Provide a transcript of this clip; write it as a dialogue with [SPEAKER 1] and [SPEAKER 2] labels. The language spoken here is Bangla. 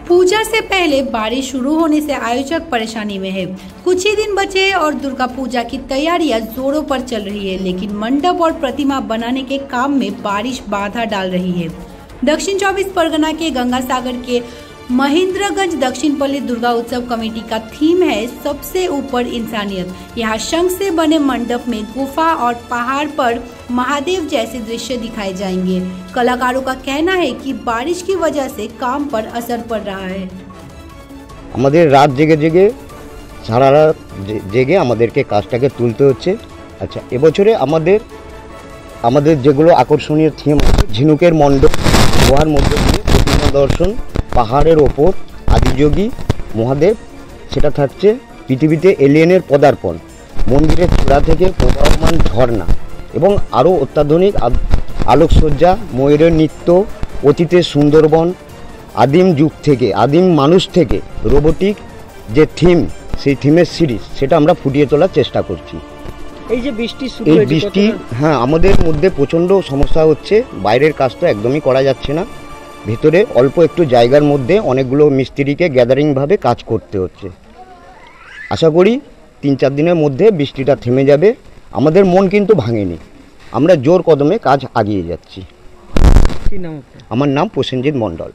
[SPEAKER 1] पूजा से पहले बारिश शुरू होने से आयोजक परेशानी में है। कुछ ही दिन बचे हैं और दुर्गा पूजा की तैयारियां जोरों पर चल रही है, लेकिन मंडप और प्रतिमा बनाने के काम में बारिश बाधा डाल रही है। दक्षिण 24 परगना के गंगासागर के महेंद्रगंज दक्षिणपल्ली दुर्गा उत्सव कमेटी का थीम है सबसे ऊपर इंसानियत। यहाँ शंख से बने मंडप में गुफा और पहाड़ पर महादेव जैसे दृश्य दिखाए जाएंगे। कलाकारों का कहना है कि बारिश की वजह से काम पर असर पड़ रहा है।
[SPEAKER 2] আমাদের রাত জেগে জেগে সারা রাত জেগে আমাদেরকে কাজটাকে তুলতে হচ্ছে। আচ্ছা, এবছরে আমাদের যেগুলো আকর্ষণীয় থিম আছে, ঝিনুকের মণ্ডপ, গুহার মধ্যে দিয়ে প্রতিমা দর্শন, পাহাড়ের ওপর আদিযোগী মহাদেব, সেটা থাকছে পৃথিবীতে এলিয়েনের পদার্পণ, মন্দিরের চূড়া থেকে প্রবাহমান ঝর্ণা এবং আরও অত্যাধুনিক আলোকসজ্জা, ময়ূরের নৃত্য, অতীতের সুন্দরবন, আদিম যুগ থেকে আদিম মানুষ থেকে রোবোটিক যে থিম, সেই থিমের সিরিজ, সেটা আমরা ফুটিয়ে তোলার চেষ্টা করছি।
[SPEAKER 3] এই যে বৃষ্টি
[SPEAKER 2] হ্যাঁ, আমাদের মধ্যে প্রচণ্ড সমস্যা হচ্ছে। বাইরের কাজ তো একদমই করা যাচ্ছে না, ভেতরে অল্প একটু জায়গার মধ্যে অনেকগুলো মিস্ত্রিকে গ্যাদারিংভাবে কাজ করতে হচ্ছে। আশা করি 3-4 দিনের মধ্যে বৃষ্টিটা থেমে যাবে। আমাদের মন কিন্তু ভাঙেনি, আমরা জোর কদমে কাজ আগিয়ে যাচ্ছি।
[SPEAKER 3] কি নাম?
[SPEAKER 2] আমার নাম প্রসেনজিৎ মণ্ডল।